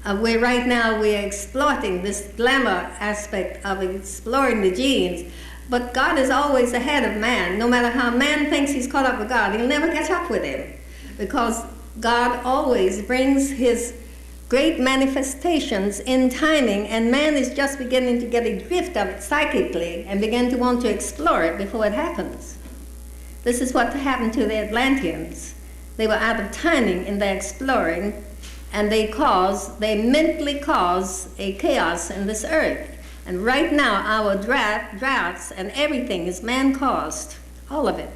Where right now we're exploiting this glamour aspect of exploring the genes. But God is always ahead of man. No matter how man thinks he's caught up with God, he'll never catch up with him. Because God always brings his great manifestations in timing, and man is just beginning to get a drift of it psychically and begin to want to explore it before it happens. This is what happened to the Atlanteans. They were out of timing in their exploring, and they mentally caused a chaos in this earth. And right now, our droughts and everything is man-caused. All of it.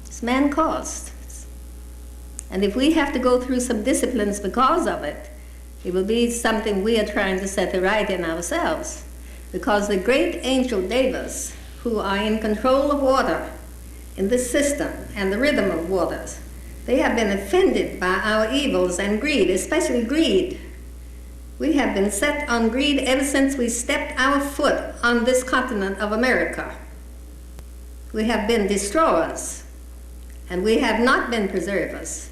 It's man-caused. And if we have to go through some disciplines because of it, it will be something we are trying to set right in ourselves. Because the great angel devas, who are in control of water in this system and the rhythm of waters, they have been offended by our evils and greed, especially greed. We have been set on greed ever since we stepped our foot on this continent of America. We have been destroyers, and we have not been preservers.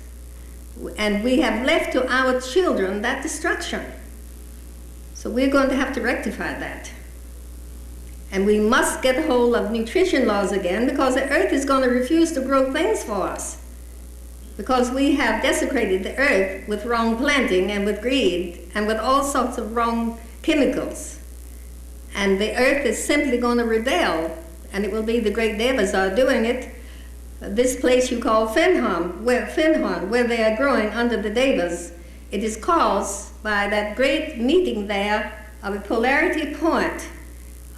And we have left to our children that destruction. So we're going to have to rectify that. And we must get hold of nutrition laws again, because the earth is going to refuse to grow things for us. Because we have desecrated the earth with wrong planting and with greed and with all sorts of wrong chemicals. And the earth is simply going to rebel, and it will be the great devas are doing it. This place you call Finhorn, where they are growing under the devas, it is caused by that great meeting there of a polarity point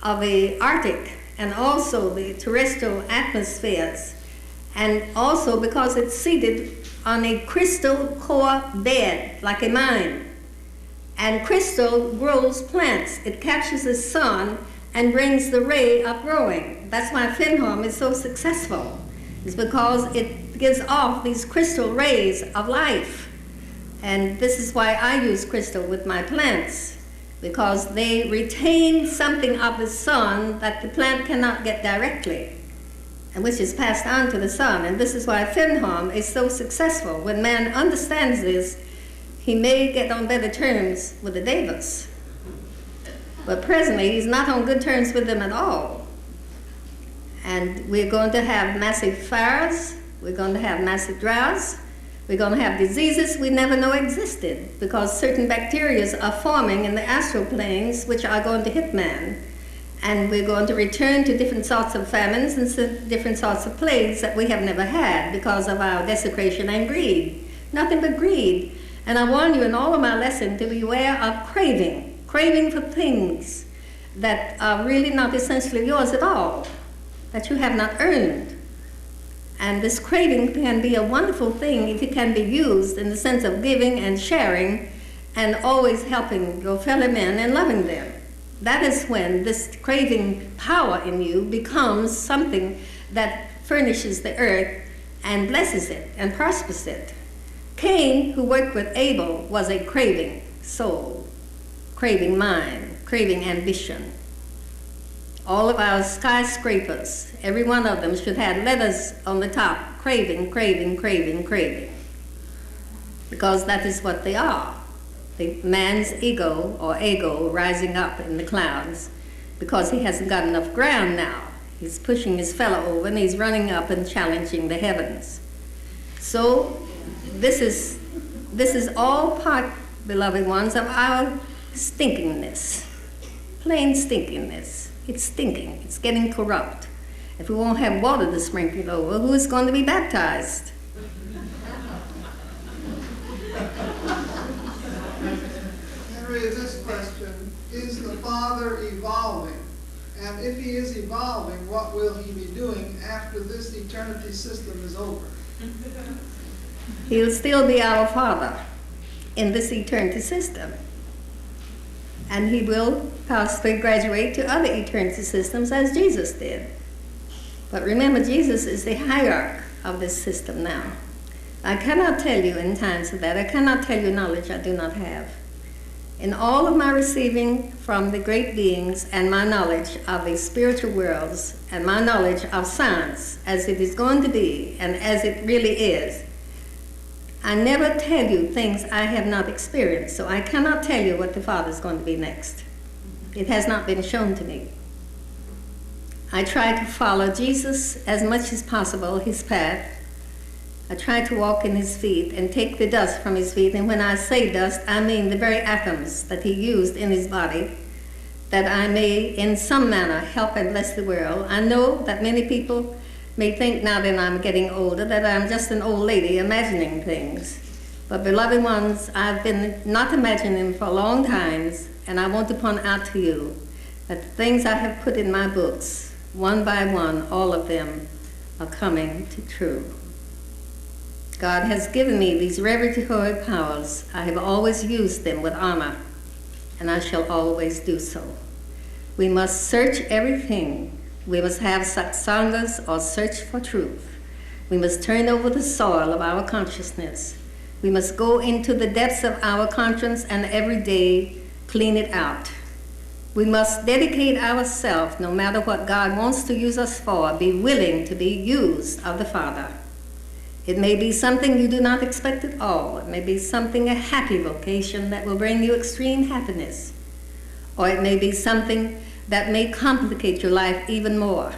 of the Arctic and also the terrestrial atmospheres, and also because it's seated on a crystal core bed like a mine. And crystal grows plants. It captures the sun and brings the ray of growing. That's why Finhorn is so successful. It's because it gives off these crystal rays of life. And this is why I use crystal with my plants, because they retain something of the sun that the plant cannot get directly, and which is passed on to the sun. And this is why Finhorn is so successful. When man understands this, he may get on better terms with the devas. But presently, he's not on good terms with them at all. And we're going to have massive fires, we're going to have massive droughts, we're going to have diseases we never know existed, because certain bacteria are forming in the astral planes which are going to hit man. And we're going to return to different sorts of famines and different sorts of plagues that we have never had because of our desecration and greed. Nothing but greed. And I warn you in all of my lessons to beware of craving for things that are really not essentially yours at all, that you have not earned. And this craving can be a wonderful thing if it can be used in the sense of giving and sharing and always helping your fellow men and loving them. That is when this craving power in you becomes something that furnishes the earth and blesses it and prospers it. Cain, who worked with Abel, was a craving soul, craving mind, craving ambition. All of our skyscrapers, every one of them should have letters on the top, craving, craving, craving, craving. Because that is what they are. The man's ego, or ego, rising up in the clouds, because he hasn't got enough ground now. He's pushing his fellow over and he's running up and challenging the heavens. So this is all part, beloved ones, of our stinkingness, plain stinkingness. It's stinking, it's getting corrupt. If we won't have water to sprinkle over, who is going to be baptized? Henry, this question, is the Father evolving? And if he is evolving, what will he be doing after this eternity system is over? He'll still be our Father in this eternity system. And he will possibly graduate to other eternity systems as Jesus did. But remember, Jesus is the hierarch of this system now. I cannot tell you in times of that. I cannot tell you knowledge I do not have. In all of my receiving from the great beings and my knowledge of the spiritual worlds and my knowledge of science as it is going to be and as it really is, I never tell you things I have not experienced, so I cannot tell you what the Father is going to be next. It has not been shown to me. I try to follow Jesus as much as possible, his path. I try to walk in his feet and take the dust from his feet, and when I say dust, I mean the very atoms that he used in his body, that I may in some manner help and bless the world. I know that many people may think now that I'm getting older that I'm just an old lady imagining things. But beloved ones, I've been not imagining for a long time, and I want to point out to you that the things I have put in my books, one by one, all of them are coming to true. God has given me these revelatory powers. I have always used them with honor, and I shall always do so. We must search everything. We must have satsangas or search for truth. We must turn over the soil of our consciousness. We must go into the depths of our conscience and every day clean it out. We must dedicate ourselves, no matter what God wants to use us for, be willing to be used of the Father. It may be something you do not expect at all. It may be something, a happy vocation that will bring you extreme happiness. Or it may be something that may complicate your life even more.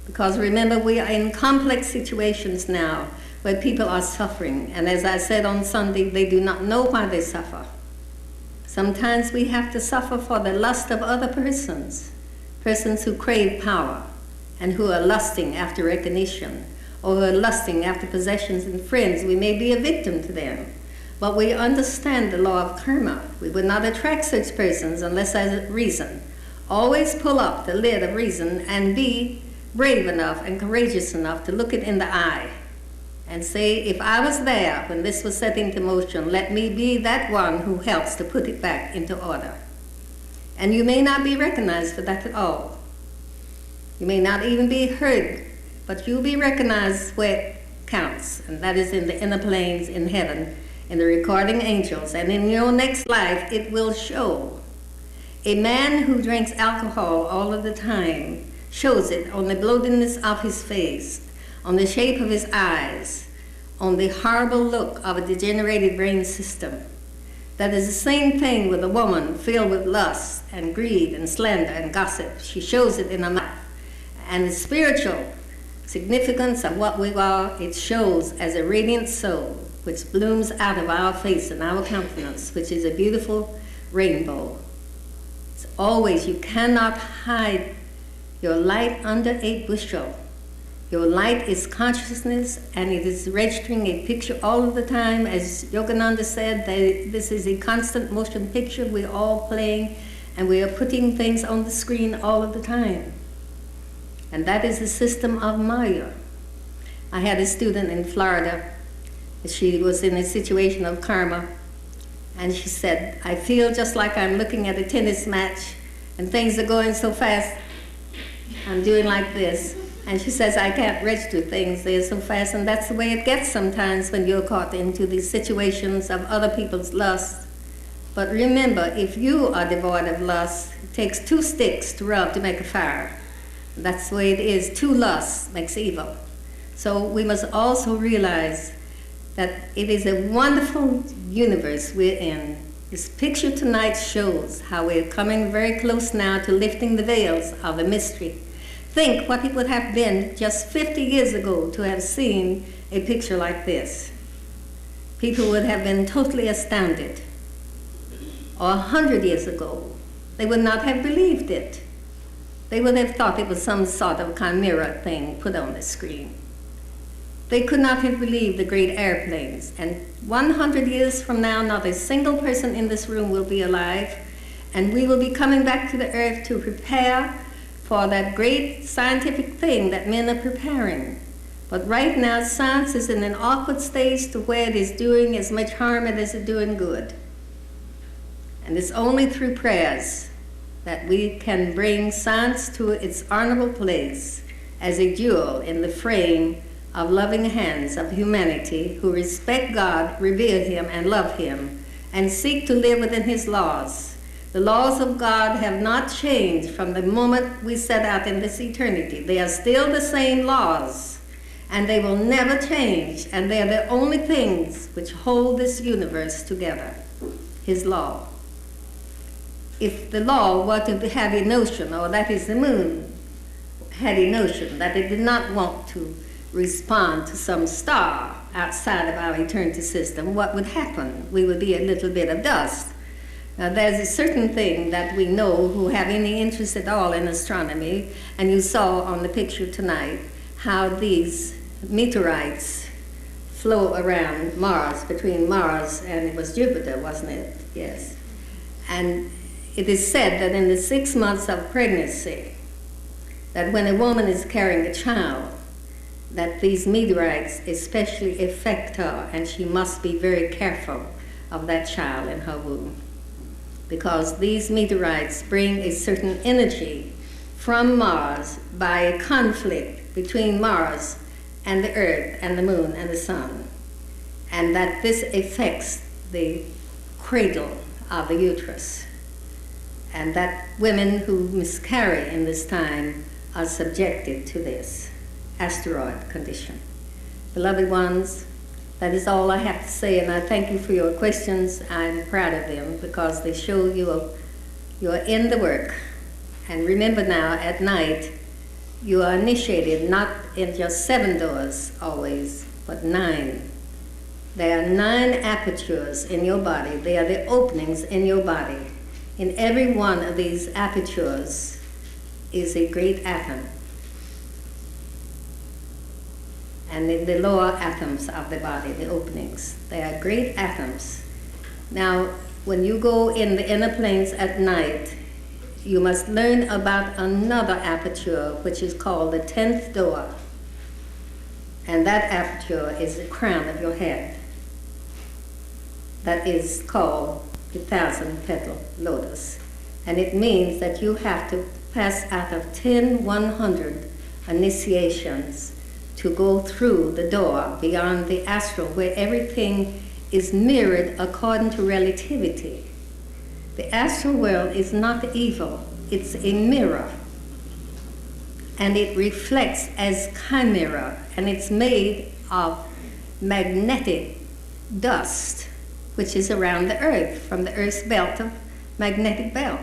Because remember, we are in complex situations now where people are suffering. And as I said on Sunday, they do not know why they suffer. Sometimes we have to suffer for the lust of other persons, persons who crave power and who are lusting after recognition or who are lusting after possessions and friends. We may be a victim to them, but we understand the law of karma. We would not attract such persons unless there's a reason. Always pull up the lid of reason and be brave enough and courageous enough to look it in the eye and say, if I was there when this was set into motion, let me be that one who helps to put it back into order. And you may not be recognized for that at all. You may not even be heard, but you'll be recognized where it counts, and that is in the inner planes in heaven, in the recording angels, and in your next life it will show. A man who drinks alcohol all of the time shows it on the bloatiness of his face, on the shape of his eyes, on the horrible look of a degenerated brain system. That is the same thing with a woman filled with lust and greed and slander and gossip. She shows it in her mouth. And the spiritual significance of what we are, it shows as a radiant soul which blooms out of our face and our countenance, which is a beautiful rainbow. It's always, you cannot hide your light under a bushel. Your light is consciousness, and it is registering a picture all of the time. As Yogananda said, this is a constant motion picture. We're all playing, and we are putting things on the screen all of the time. And that is the system of Maya. I had a student in Florida. She was in a situation of karma, and she said, I feel just like I'm looking at a tennis match, and things are going so fast. I'm doing like this. And she says, I can't register things, they're so fast. And that's the way it gets sometimes when you're caught into these situations of other people's lust. But remember, if you are devoid of lust, it takes 2 sticks to rub to make a fire. That's the way it is. 2 lusts makes evil. So we must also realize that it is a wonderful universe we're in. This picture tonight shows how we're coming very close now to lifting the veils of the mystery. Think what it would have been just 50 years ago to have seen a picture like this. People would have been totally astounded. Or 100 years ago, they would not have believed it. They would have thought it was some sort of chimera thing put on the screen. They could not have believed the great airplanes. And 100 years from now, not a single person in this room will be alive, and we will be coming back to the earth to prepare for that great scientific thing that men are preparing. But right now, science is in an awkward stage to where it is doing as much harm as it's doing good. And it's only through prayers that we can bring science to its honorable place as a jewel in the frame of loving hands of humanity who respect God, revere Him, and love Him, and seek to live within His laws. The laws of God have not changed from the moment we set out in this eternity. They are still the same laws, and they will never change, and they are the only things which hold this universe together, His law. If the law were to have a notion, or that is the moon had a notion that it did not want to respond to some star outside of our eternity system, what would happen? We would be a little bit of dust. Now, there's a certain thing that we know who have any interest at all in astronomy, and you saw on the picture tonight how these meteorites flow around Mars, between Mars and it was Jupiter, wasn't it? Yes. And it is said that in the 6 months of pregnancy, that when a woman is carrying a child, that these meteorites especially affect her, and she must be very careful of that child in her womb. Because these meteorites bring a certain energy from Mars by a conflict between Mars and the Earth and the Moon and the Sun. And that this affects the cradle of the uterus. And that women who miscarry in this time are subjected to this asteroid condition. Beloved ones, that is all I have to say, and I thank you for your questions. I'm proud of them because they show you're in the work. And remember now, at night, you are initiated not in just 7 doors always, but 9. There are 9 apertures in your body. They are the openings in your body. In every one of these apertures is a great atom. And in the lower atoms of the body, the openings, they are great atoms. Now, when you go in the inner planes at night, you must learn about another aperture, which is called the 10th door. And that aperture is the crown of your head. That is called the 1,000-petal lotus. And it means that you have to pass out of 10 100 initiations to go through the door beyond the astral, where everything is mirrored according to relativity. The astral world is not evil, it's a mirror. And it reflects as chimera, and it's made of magnetic dust, which is around the earth, from the earth's belt of magnetic belt.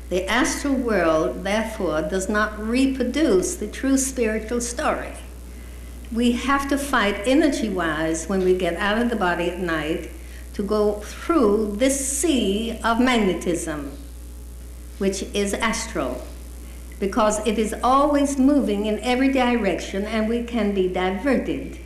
The astral world, therefore, does not reproduce the true spiritual story. We have to fight energy-wise when we get out of the body at night to go through this sea of magnetism, which is astral, because it is always moving in every direction and we can be diverted